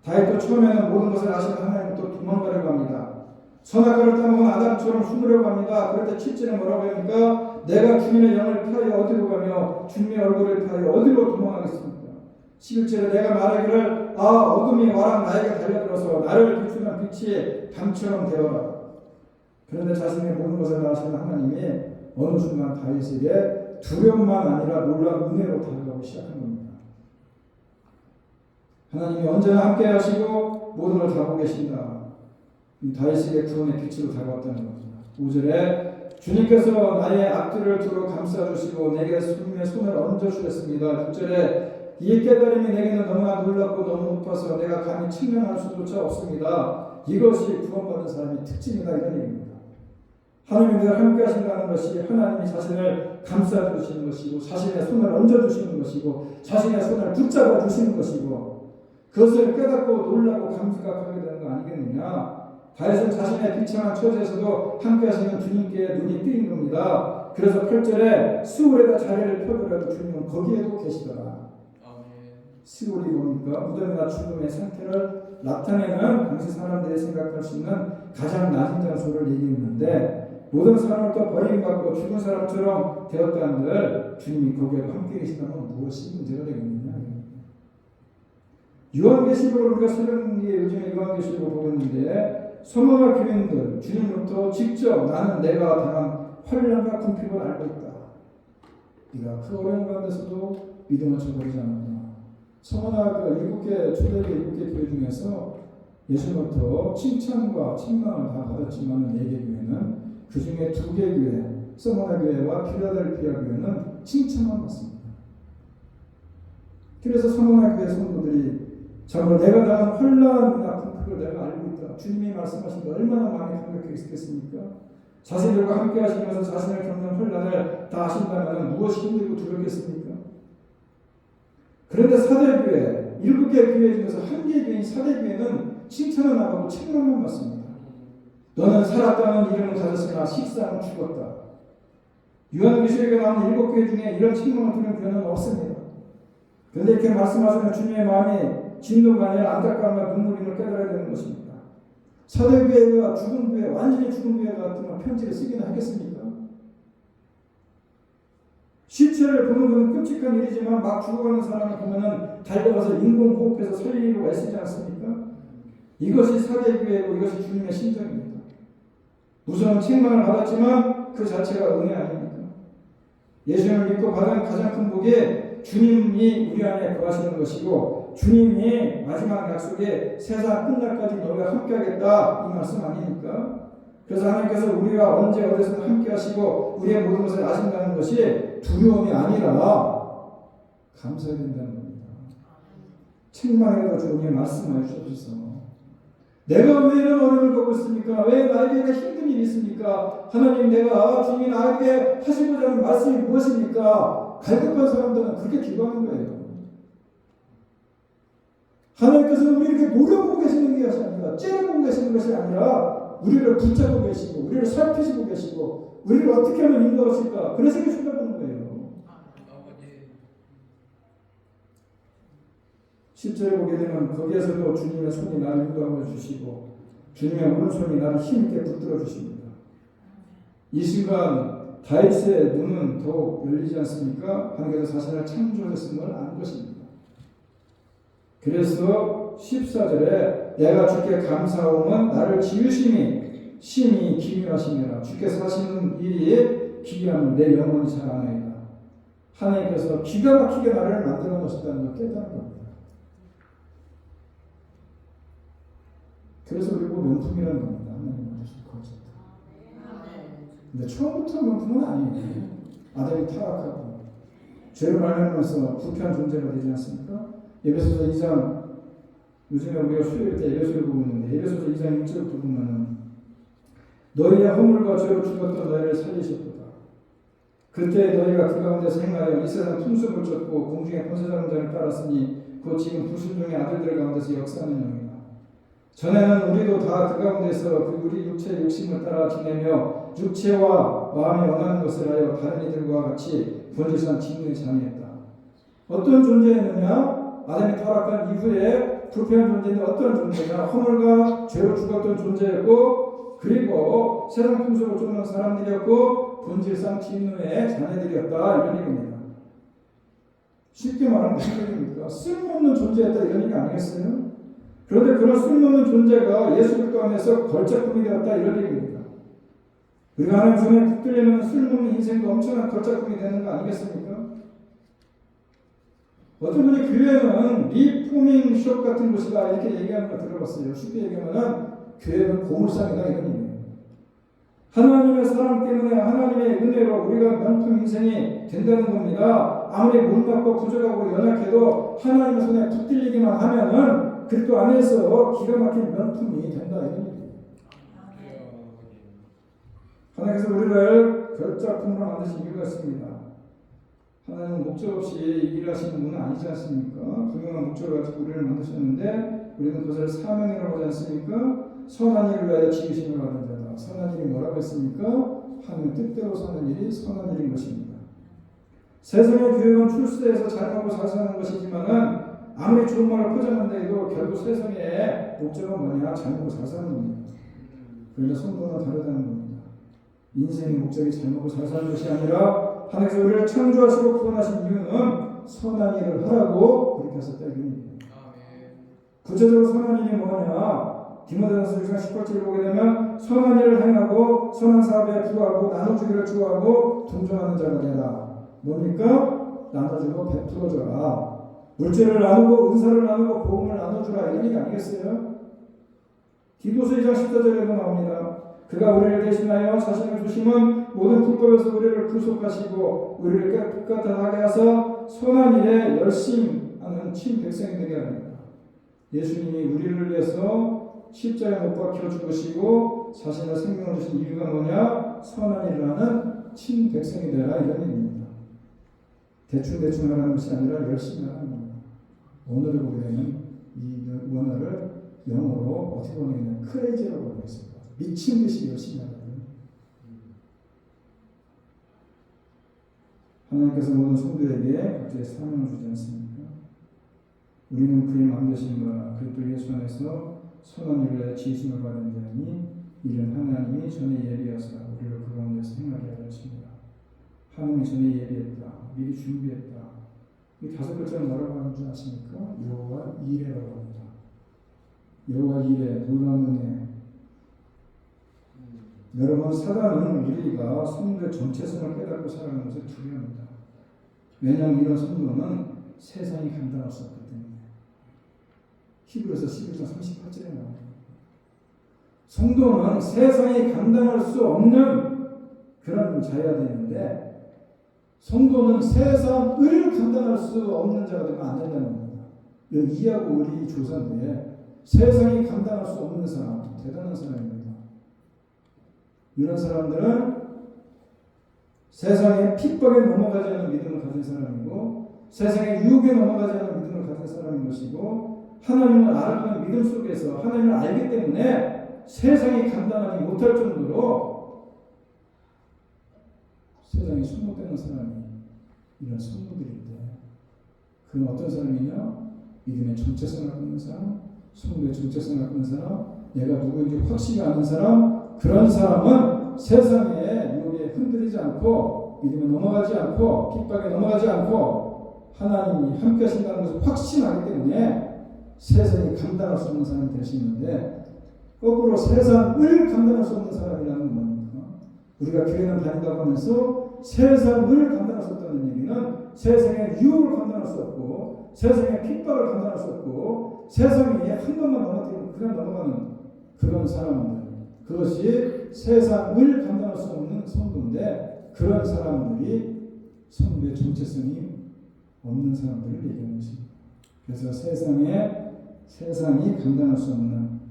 다윗도 처음에는 모든 것을 아시는 하나님부터 도망가려고 합니다. 선악과를 따먹은 아담처럼 숨으려고 합니다. 그럴 때 7절에 뭐라고 합니까? 내가 주님의 영을 피하여 어디로 가며 주님의 얼굴을 피하여 어디로 도망하겠습니까? 11절에 내가 말하기를 어둠이 와랑 나에게 달려들어서 나를 비추는 빛이 밤처럼 되어라. 그런데 자신의 모든 것을 다 아시는 하나님이 어느 순간 다윗에게 두려움만 아니라 놀라운 은혜로 다가가기 시작한 겁니다. 하나님이 언제나 함께 하시고 모든 걸 다 보고 계신다. 다윗에게 구원의 빛으로 다가왔다는 겁니다. 5절에 주님께서 나의 앞뒤를 두루 감싸주시고 내게 주님의 손을 얹어주셨습니다. 6절에 이 깨달음이 내게는 너무나 놀랍고 너무 높아서 내가 감히 측량할 수조차 없습니다. 이것이 구원받은 사람의 특징이다, 이런 얘기입니다. 하나님이 늘 함께 하신다는 것이 하나님이 자신을 감싸주시는 것이고 자신의 손을 얹어주시는 것이고 자신의 손을 붙잡아 주시는 것이고 그것을 깨닫고 놀라고 감격하게 되는 거 아니겠느냐. 다윗은 자신의 비참한 처지에서도 함께 하시는 주님께 눈이 뜨인 겁니다. 그래서 8절에 스울에다 자리를 펴더라도 주님은 거기에도 계시더라. 스울이 뭡니까? 무덤이나 죽음의 상태를 나타내는 당시 사람들이 생각할 수 있는 가장 낮은 장소를 얘기했는데 모든 사람으로부터 버림받고 죽은 사람처럼 되었다는들 주님이 거기에도 함께 계시다면 무엇이 문제가 되겠느냐. 요한계시록을 우리가 새벽에 요즘에 요한계시록을 보고 있는데 소망과 교인들 주님으로부터 직접 나는 내가 당한 환난과 궁핍을 알고 있다. 네가 그 어려운 가운데서도 믿음을 저버리지 않았구나. 서머나 그 7개 초대교 7개 교회 중에서 예수로부터 칭찬과 책망을 다 받았지만 4개 교회는 그 중에 2개 교회 서머나 교회와 필라델피아 교회는 칭찬만 받습니다. 그래서 서머나 교회 성도들이 정말 내가 당한 혼란이나 궁핍을 내가 알고 있다. 주님이 말씀하신 게 얼마나 마음이 감격했겠습니까? 자신들과 함께 하시면서 자신을 겪는 혼란을 다 아신다면 무엇이 힘들고 두렵겠습니까? 그런데 사대교회, 7개 교회 중에서 1개 교회인 사대교회는 칭찬을 안 하고 책망만 받습니다. 너는 살았다는 이름을 가졌으나 식사는 죽었다. 요한계시록에 나오는 7교회 중에 이런 책망을 들은 교회는 없습니다. 그런데 이렇게 말씀하시면 주님의 마음이 진동이 아니라 안타까움과 눈물임을 깨달아야 되는 것입니다. 사대교회가 죽은 교회, 완전히 죽은 교회 같으면 편지를 쓰기는 하겠습니까? 시체를 보는 것은 끔찍한 일이지만 막 죽어가는 사람을 보면은 달려가서 인공호흡해서 살리려고 애쓰지 않습니까? 이것이 사대교회고 이것이 주님의 심정입니다. 무서운 책망을 받았지만 그 자체가 은혜 아닙니까? 예수님을 믿고 받은 가장 큰 복이 주님이 우리 안에 거하시는 것이고 주님이 마지막 약속에 세상 끝날까지 너희와 함께하겠다 이 말씀 아닙니까? 그래서 하나님께서 우리와 언제 어디서든 함께하시고 우리의 모든 것을 아신다는 것이 두려움이 아니라 감사해야 된다는 겁니다. 책망이라도 주님 말씀하여 주옵소서. 내가 왜 이런 어려움을 겪고 있습니까? 왜 나에게 힘든 일이 있습니까? 하나님 내가 주님이 나에게 하시고자 하는 말씀이 무엇입니까? 갈급한 사람들은 그렇게 기도하는 거예요. 하나님께서는 우리 이렇게 노려보고 계시는 것이 아니라 째려보고 계시는 것이 아니라 우리를 붙잡고 계시고 우리를 살피시고 계시고 우리를 어떻게 하면 인도하실까? 그래서 이렇게 쳐다보는 거예요. 10절에 보게 되면 거기에서도 주님의 손이 나를 인도하여 주시고 주님의 오른손이 나를 힘있게 붙들어 주십니다. 이 순간 다윗의 눈은 더욱 열리지 않습니까? 하나님께서 자신을 창조하셨음을 아는 것입니다. 그래서 14절에 내가 주께 감사함은 나를 지으심이 심히 기묘하시니라. 주께서 하시는 일이 기이함을 내 영혼이 잘 아나이다. 하나님께서 기가 막히게 나를 만들어 놓으셨다는 걸 깨닫는 겁니다. 그래서 그리고 명품이라는 겁니다. 하나님 만드신 거였다. 근데 처음부터 명품은 아니에요. 아담이 타락하고 죄를 말하면서 부패한 존재가 되지 않습니까? 에베소서 2장 요즘에 우리가 수요일 때 에베소를 보고 있는데 에베소서 2장 1절부터 보면은 너희의 허물과 죄로 죽었던 너희를 살리셨도다. 그때 너희가 그 가운데서 행하여 이 세상 풍습을 쫓고 공중의 권세자는 자를 따랐으니 곧 지금 불순종의 아들들 가운데서 역사하는 영이다. 전에는 우리도 다 그 가운데서 그 우리 육체의 욕심을 따라 지내며 육체와 마음이 원하는 것을 하여 다른 이들과 같이 본질상 진노의 자녀였다. 어떤 존재였느냐? 아담이 타락한 이후에 불편한 존재는 어떤 존재냐? 허물과 죄로 죽었던 존재였고, 그리고 세상 풍속을 쫓는 사람들이었고, 본질상 진노의 자녀들이었다. 이런 얘기입니다. 쉽게 말하면 무슨 얘기입니까? 쓸모없는 존재였다. 이런 얘기 아니겠어요? 그런데 그런 쓸모없는 존재가 예수 그리스도 안에서 걸작품이 되었다. 이런 얘기입니다. 우리가 하나님 손에 붙들리면 쓸모없는 인생도 엄청난 걸작품이 되는 거 아니겠습니까? 어떤 분이 교회는 리포밍숍 같은 곳이다 이렇게 얘기하는 거 들어봤어요. 쉽게 얘기하면 교회는 고물상이다 이런 얘기예요. 하나님의 사랑 때문에 하나님의 은혜로 우리가 명품 인생이 된다는 겁니다. 아무리 못났고 부족하고 연약해도 하나님의 손에 붙들리기만 하면은 그리스도 안에서 기가 막힌 명품이 된다 이런 얘기예요. 하나님께서 우리를 결작품으로 만드신 이유가 있습니다. 하나님은 목적 없이 일하시는 분은 아니지 않습니까? 분명한 목적을 가지고 우리를 만드셨는데 우리는 그것을 사명이라고 하지 않습니까? 선한 일을 위하여 지으심을 받은 자다. 선한 일이 뭐라고 했습니까? 하나님의 뜻대로 사는 일이 선한 일인 것입니다. 세상의 교육은 출세해서 잘 먹고 잘 사는 것이지만은 아무리 좋은 말을 포장한다 해도 결국 세상의 목적은 뭐냐? 잘 먹고 잘 사는 겁니다. 그런데 성도는 다르다는 겁니다. 인생의 목적이 잘 먹고 잘 사는 것이 아니라 하나님께서 우리를 창조하시고 구원하신 이유는 선한 일을 하라고 그렇게 하셨다 이겁니다. 구체적으로 선한 일이 뭐냐? 디모데전서 6장 18절을 보게 되면 선한 일을 행하고 선한 사업에 부하고 나눠주기를 좋아하고 동정하는 자가 되라. 뭡니까? 나눠주고 베풀어줘라. 물질을 나누고 은사를 나누고 복음을 나눠주라 이런 얘기 아니겠어요? 디도서 2장 14절에도 나옵니다. 그가 우리를 대신하여 자신을 주심은 모든 불법에서 우리를 구속하시고 우리를 깨끗하게 하사 선한 일에 열심하는 친백성이 되게 합니다. 예수님이 우리를 위해서 십자가에 못 박혀 죽으시고 자신의 생명을 주신 이유가 뭐냐? 선한 일을 하는 친백성이 되라 이런 얘기입니다. 대충 하라는 것이 아니라 열심히 하라는 겁니다. 오늘을 보게 되면 이 원어를 영어로 어떻게 보내냐면 크레이지라고 하겠습니다. 미친 듯이 열심히 하거든요. 하나님께서 모든 성도에게 각자의 사명을 주지 않습니까? 우리는 그의 만드신 바 그리스도 예수 안에서 선한 일에 지으심을 받은 자니 이는 하나님이 전에 예비하사 우리를 그 가운데서 행하게 하려 하십니다. 하나님이 전에 예비했다. 미리 준비했다. 이 다섯 글자는 뭐라고 하는 줄 아십니까? 여호와 이레라고 합니다. 여호와 이레, 놀라운 은혜. 여러분, 사단은 우리가 성도의 정체성을 깨닫고 살아가는 것을 두려워합니다. 왜냐하면 이런 성도는 세상이 감당할 수 없기 때문에. 히브리서 11장 38절에 나옵니다. 성도는 세상이 감당할 수 없는 그런 자여야 되는데 성도는 세상을 감당할 수 없는 자가 되면 안 된다는 겁니다. 이하고 우리 조사인데 세상이 감당할 수 없는 사람, 대단한 사람입니다. 이런 사람들은 세상의 핍박에 넘어가지 않는 믿음을 가진 사람이고 세상의 유혹에 넘어가지 않는 믿음을 가진 사람인 것이고 하나님을 알아가는 믿음 속에서 하나님을 알기 때문에 세상이 감당하지 못할 정도로 세상에 순목되는 사람이 이런 성도들인데 그는 어떤 사람이냐? 믿음의 정체성을 갖고 있는 사람, 성도의 정체성을 갖고 있는 사람, 내가 누구인지 확실히 아는 사람. 그런 사람은 세상의 유혹에 흔들리지 않고 믿음에 넘어가지 않고 핍박에 넘어가지 않고 하나님이 함께 하신다는 것을 확신하기 때문에 세상이 감당할 수 없는 사람이 될 수 있는데 거꾸로 세상을 감당할 수 없는 사람이라는 건 뭡니까? 우리가 교회를 다닌다고 하면서 세상을 감당할 수 없다는 얘기는 세상의 유혹을 감당할 수 없고 세상의 핍박을 감당할 수 없고 세상이 한 번만 넘어뜨리면 그냥 넘어가는 그런 사람들 그것이 세상을 감당할 수 없는 성도인데 그런 사람들이 성도의 정체성이 없는 사람들을 얘기하는 것입니다. 그래서 세상이 감당할 수 없는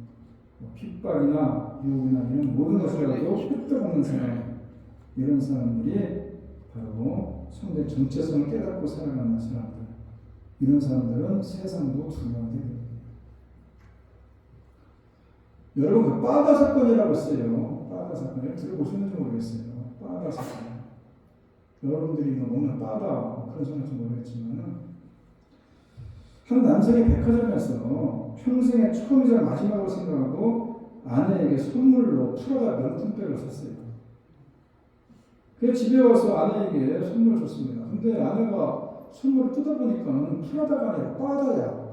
핍박이나 유혹이나 이런 모든 것이라도 획득 없는 사람 이런 사람들이 바로 성도의 정체성을 깨닫고 살아가는 사람들 이런 사람들은 세상도 두려워하게 됩니다. 여러분 그 빠다 사건이라고 했어요. 빠다 사건 들어보셨는지 모르겠어요. 빠다 사건. 여러분들이 먹는 빠다 그런 소리인지 모르겠지만은 한 남성이 백화점에서 평생에 처음이자 마지막으로 생각하고 아내에게 선물로 프라다 명품백을 샀어요. 그래서 집에 와서 아내에게 선물을 줬습니다. 근데 아내가 선물을 뜯어보니까 프라다가 아니라 빠다야.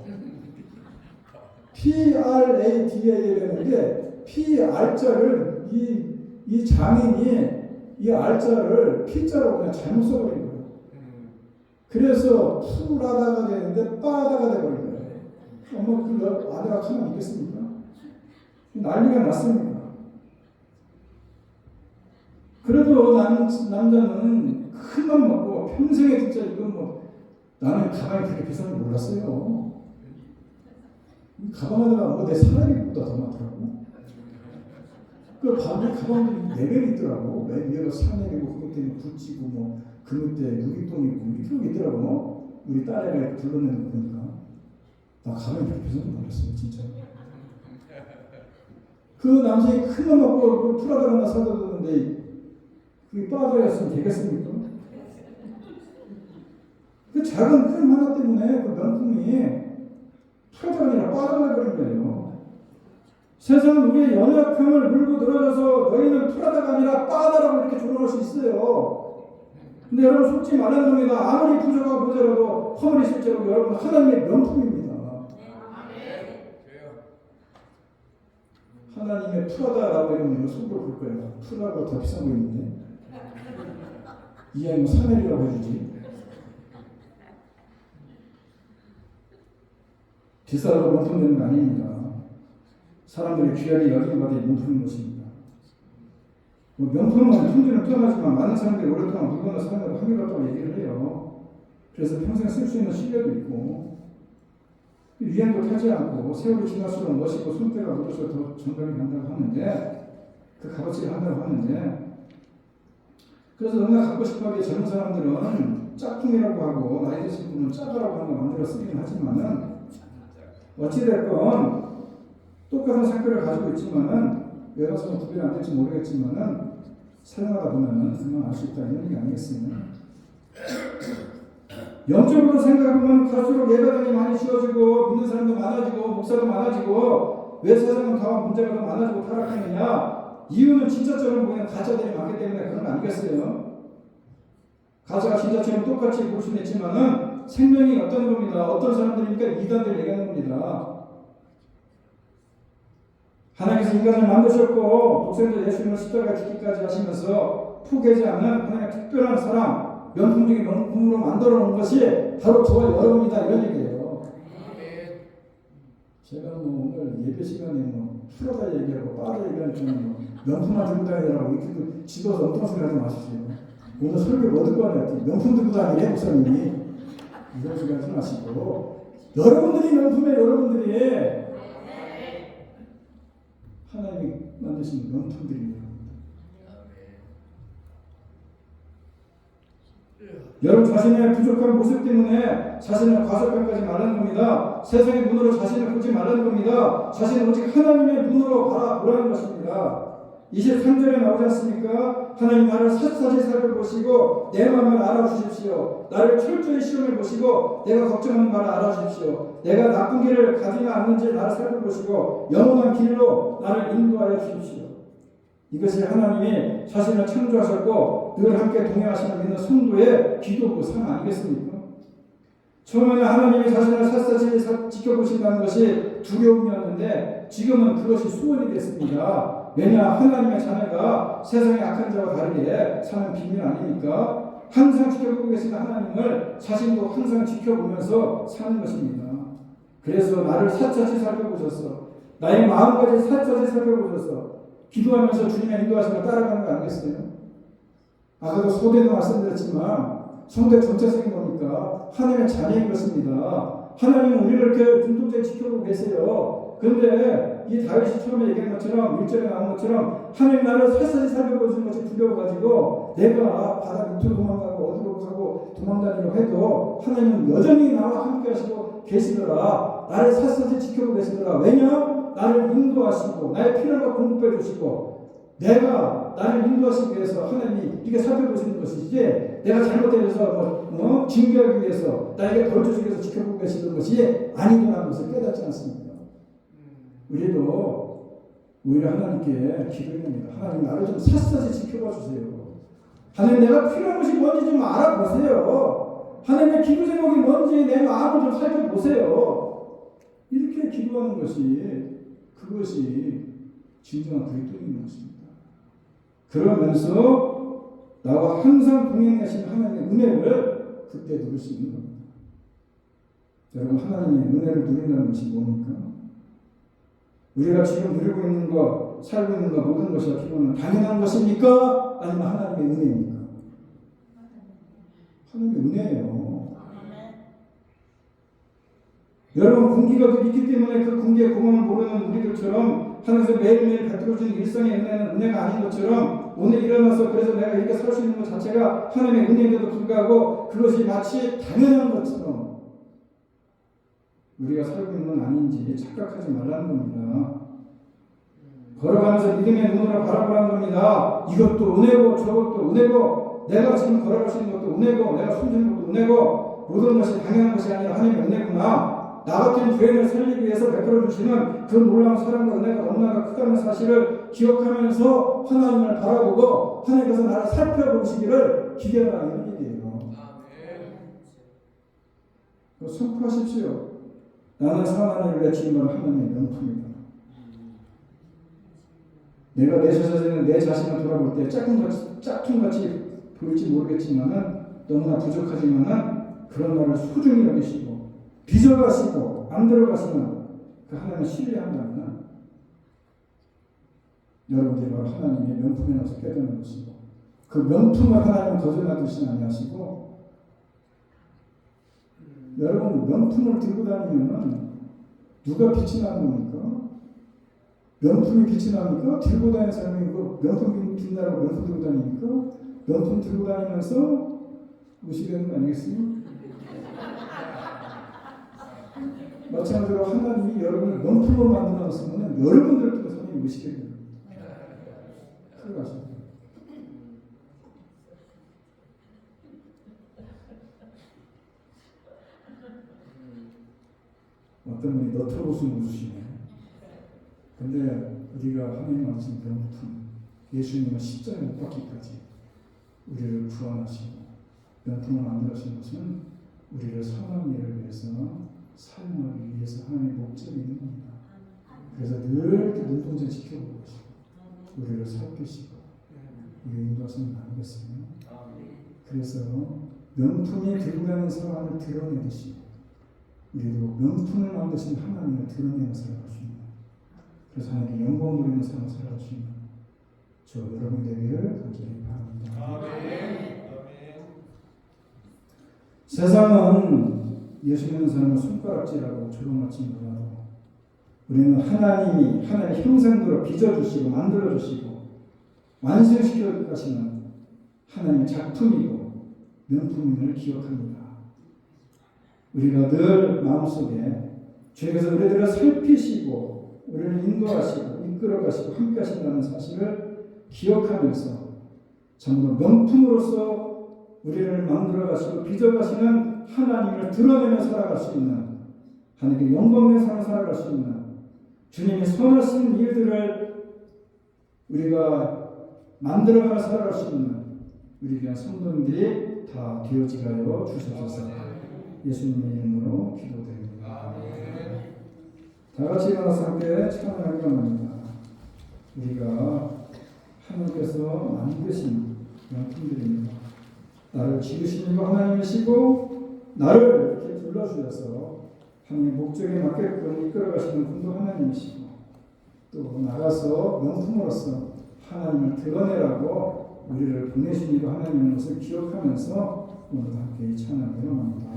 PRADA라는 게 R자를 이 장인이 이 R자를 P자로 그냥 잘못 써버린 거예요. 그래서 프라다가 되는데 빠다가 돼버린 거예요. 어머 그 아내가 가만히 있겠습니까? 난리가 났습니다. 그래도 남자는 큰맘 먹고 평생에 진짜 이건 뭐 나는 가방이 그렇게 비싼 줄 몰랐어요. 가방 하다가 뭐 내 사나이보다 더 많더라고. 그 가방들이 4배 있더라고. 맨 위에가 샤넬이고 그 밑에는 구찌고 뭐 그 밑에 루이봉이고 이렇게 있더라고. 우리 딸애가 불러내는 거 보니까 나 가방이 그렇게 비싼 줄 몰랐어요. 진짜. 그 남자이 큰맘 먹고 그 프라다 하나 사다 줬는데 그게 빠져였으면 되겠습니까? 그 작은 흠 하나 때문에 그 명품이 프라다가 아니라 빠져가 버린 거예요. 세상은 우리의 연약함을 물고 늘어져서 너희는 프라다가 아니라 빠다라고 이렇게 조롱할 수 있어요. 근데 여러분 속지 말라는 겁니다. 아무리 부족하고 모자라도 허물이 실제로 여러분 하나님의 명품입니다. 하나님의 프라다라고 이러면 속으로 볼 거예요. 프라다가 더 비싼 거 있는데 이 아이는 사멜이라고 해주지. 비싸다고 명품되는 거 아닙니다. 사람들이 귀하게 여기는 바에 명품인 것입니다. 뭐 명품은 품질은 뛰어나지만 많은 사람들이 오랫동안 물건을 사용하고 한결같다고 얘기를 해요. 그래서 평생 쓸 수 있는 신뢰도 있고 유행도 타지 않고 세월이 지날수록 멋있고 손때가 묻어서 더 정감이 간다고 하는데 그 값어치를 한다고 하는데 그래서 너무나 갖고 싶어하게 젊은 사람들은 짝퉁이라고 하고 나이 드신 분은 짜다라고 하는 거 만들어 쓰긴 하지만은 어찌됐건 똑같은 상표를 가지고 있지만은 왜 가서는 구별이 안 될지 모르겠지만은 사용하다 보면은 그만 알 수 있다 이런 얘기 아니겠습니까? 영적으로 생각해보면 갈수록 예배당이 많이 지어지고 믿는 사람도 많아지고 목사도 많아지고 왜 세상은 다와 문제가 더 많아지고 타락하느냐? 이유는 진짜처럼 보이는 가짜들이 많기 때문에 그런 거 아니겠어요? 가짜가 진짜처럼 똑같이 볼 수는 있지만은 생명이 어떤 겁니다. 어떤 사람들이니까 이단들 얘기하는 겁니다. 하나님께서 인간을 만드셨고 독생자 예수님을 십자가에 죽기까지 하시면서 포기하지 않는 하나님의 특별한 사람, 명품 중에 명품으로 만들어 놓은 것이 바로 저와 여러분이다 이런 얘기예요. 제가 뭐 오늘 예배 시간에 뭐 프라다 얘기하고 빠다 얘기하는 뭐 명품만 들고 다니라고 이렇게 집어서 엉뚱한 소리 하지 마십시오. 오늘 설교 뭐 듣고 하냐 했더니 명품 들고 다니래 목사님이 이런 소리 하지 마시고 여러분들이 명품에 여러분들이 하나님이 만드신 명품들입니다. 여러분 자신의 부족한 모습 때문에 자신을 과소평가하지 말라는 겁니다. 세상의 눈으로 자신을 보지 말라는 겁니다. 자신을 오직 하나님의 눈으로 바라보라는 것입니다. 23절에 나오지 않습니까? 하나님 나를 샅샅이 살펴보시고 내 마음을 알아주십시오. 나를 철저히 시험해보시고 내가 걱정하는 바를 알아주십시오. 내가 나쁜 길을 가지나 않는지 나를 살펴보시고 영원한 길로 나를 인도하여 주십시오. 이것이 하나님이 자신을 창조하셨고 늘 함께 동행하시는 믿는 성도의 기도고 삶 아니겠습니까? 처음에는 하나님이 자신을 샅샅이 지켜보신다는 것이 두려움이었는데 지금은 그것이 소원이 됐습니다. 왜냐 하나님의 자녀가 세상의 악한 자와 다르게 사는 비밀 아닙니까? 항상 지켜보고 계시는 하나님을 자신도 항상 지켜보면서 사는 것입니다. 그래서 나를 샅샅이 살펴보셔서 나의 마음까지 샅샅이 살펴보셔서 기도하면서 주님의 인도하심을 따라가는 거 아니겠어요? 아까도 소대도 말씀드렸지만 성대 전체적인 겁니까? 하나님의 자녀인 것입니다. 하나님은 우리를 이렇게 눈동자에 지켜보고 계세요. 그런데 이 다윗이 처음에 얘기한 것처럼 1절에 나온 것처럼 하나님 나를 샅샅이 살펴보시는 것이 두려워가지고 내가 바다 밑으로 도망가고 어디로 가고 도망다니려 해도 하나님은 여전히 나와 함께 하시고 계시더라. 나를 샅샅이 지켜보고 계시더라. 왜냐? 나를 인도하시고 나의 필요한 걸 공급해 주시고 내가 나를 인도하시기 위해서 하나님이 이렇게 살펴보시는 것이지 내가 잘못해서 징계하기 위해서 나에게 벌 주시기 위해서 지켜보고 계시는 것이 아니구나 것을 깨닫지 않습니까? 우리도 오히려 하나님께 기도해야 합니다. 하나님 나를 좀 샅샅이 지켜봐 주세요. 하나님 내가 필요한 것이 뭔지 좀 알아보세요. 하나님의 기도 제목이 뭔지 내 마음을 좀 살펴보세요. 이렇게 기도하는 것이 그것이 진정한 그리스도인 것입니다. 그러면서 나와 항상 동행하시는 하나님의 은혜를 그때 누릴 수 있는 겁니다. 여러분 하나님의 은혜를 누린다는 것이 뭡니까? 우리가 지금 누리고 있는 것, 살고 있는 것 모든 것이 필요한 당연한 것입니까? 아니면 하나님의 은혜입니까? 하나님의 은혜예요. 여러분 공기가 있기 때문에 그 공기의 고마움을 모르는 우리들처럼 하나님께서 매일매일 베풀어주는 일상의 은혜는 은혜가 아닌 것처럼 오늘 일어나서 그래서 내가 이렇게 살 수 있는 것 자체가 하나님의 은혜에도 불구하고 그것이 마치 당연한 것처럼 우리가 살고 있는 건 아닌지 착각하지 말라는 겁니다. 걸어가면서 믿음의 눈으로 바라보라는 겁니다. 이것도 은혜고 저것도 은혜고 내가 지금 걸어갈 수 있는 것도 은혜고 내가 숨쉬는 것도 은혜고 모든 것이 당연한 것이 아니라 하나님의 은혜구나. 나 같은 죄인을 살리기 위해서 베풀어 주시는 그 놀라운 사랑과 은혜가 너무나 크다는 사실을 기억하면서 하나님을 바라보고 하나님께서 나를 살펴보시기를 기대하라 이런 얘기예요. 선포하십시오. 나는 사망을 내치는 하나님의 명품이다. 내가 내 자신을 돌아볼 때 짝퉁같이 보일지 모르겠지만은 너무나 부족하지만은 그런 나를 소중히 여기시고 빚어가시고 만들어가시는 그 하나님을 신뢰한다면 여러분들이 바로 하나님의 명품에 나서 깨닫는 것이고 그 명품을 하나님은 거절하듯이 아니하시고 여러분 명품을 들고 다니면 누가 빛이 나는 겁니까? 명품이 빛이 납니까? 들고 다니는 사람이 그 명품 빛나라고 명품 들고 다니니까 명품 들고 다니면서 무시되는 거 아니겠습니까? 마찬가지로 하나님이 여러분을 명품으로 만들어놨으면 여러분들도 하나님이 무시되게 됩니다. 큰일 나십니다. 어떤 분이 너트로스는 웃으시네. 근데 우리가 하나님 만드신 명품, 예수님은 십자가에 못 박기까지 우리를 구원하시고 명품을 만들어주신 것은 우리를 선한 일을 위해서 사용하기 위해서 하나님의 목적이 있는 겁니다. 그래서 늘 눈동자 지켜보고 계시고 우리를 살피시고 우리 인도하시는 거 아니겠습니까? 그래서 명품이 들고 가는 사람을 드러내듯이 우리도 명품을 만드신 하나님을 드러내는 살아갈 수 있는 그래서 하나님께 영광 돌리는 삶을 살아갈 수 있는 저 여러분 되기를 간절히 바랍니다. 세상은 예수 믿는 사람을 손가락질하고 조롱할지 몰라도 우리는 하나님의 형상대로 빚어주시고 만들어주시고 완성시켜 가시는 하나님의 작품이고 명품임을 기억합니다. 우리가 늘 마음속에 주님께서 우리들을 살피시고 우리를 인도하시고 이끌어가시고 함께 하신다는 사실을 기억하면서 전부 명품으로서 우리를 만들어가시고 빚어가시는 하나님을 드러내며 살아갈 수 있는 하나님께 영광의 삶을 살아갈 수 있는 주님이 선하신 일들을 우리가 만들어가며 살아갈 수 있는 우리 귀한 성도님들이 다 되어지게 하여 주셔서 예수님의 이름으로 기도드립니다. 다 같이 일어나서 함께 찬양하기 원합니다. 우리가 하나님께서 만드신 명품들입니다. 나를 지으신 이가 하나님이시고 나를 이렇게 불러주셔서 하나님의 목적에 맞게끔 이끌어가시는 분도 하나님이시고 또 나가서 명품으로서 하나님을 드러내라고 우리를 보내신 이가 하나님인 것을 기억하면서 오늘 함께 찬양하기 원합니다.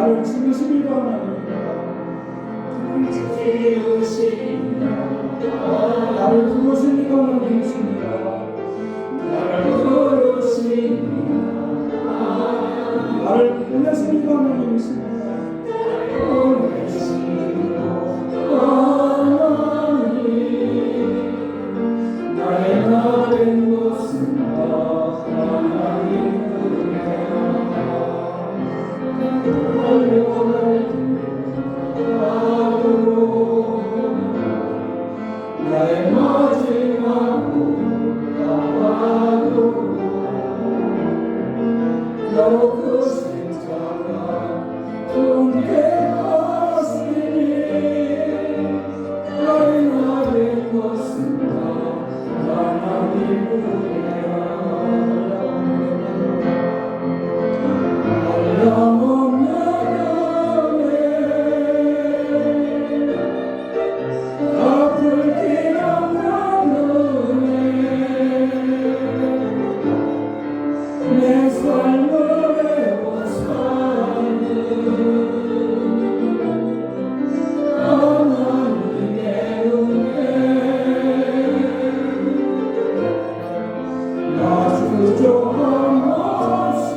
나를 지으시기 바랍니다. 나를 부르시니 바랍니다. 나를 보내시니 바랍니다. 나의 마지막 나와도 너로 그 십자가 통쾌하시니 나의 나의 것은 다 하나님을 내 삶을 해워사는 하나님의 은혜 나 주저함 없이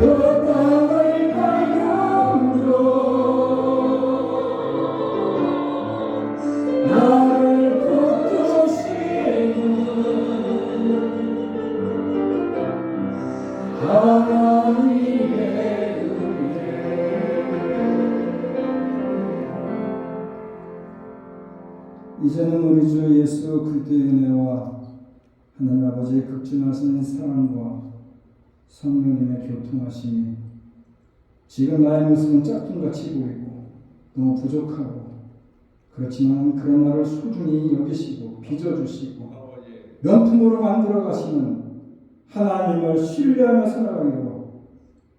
그 땅을 발견으로 나를 붙드시는 하나님의 은혜 이제는 우리 주 예수 그리스도의 은혜와 하나님 아버지의 극진하신 사랑과 성령님의 교통하심이 지금 나의 모습은 짝퉁같이 보이고 너무 부족하고 그렇지만 그런 나를 소중히 여기시고 빚어주시고 명품으로 만들어 가시는 하나님을 신뢰하며 살아가기로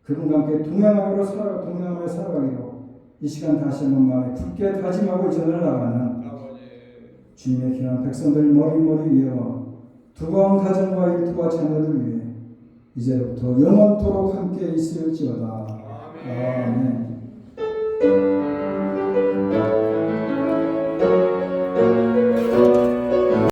그분과 함께 동행하며 살아가기로 이 시간 다시 한번 마음에 굳게 다짐하고 이전을 나가는 주님의 귀한 백성들 머리머리 위에와 두꺼운 가정과 일터와 자녀들 위해 이제부터 영원토록 함께 있을지어다. 아멘.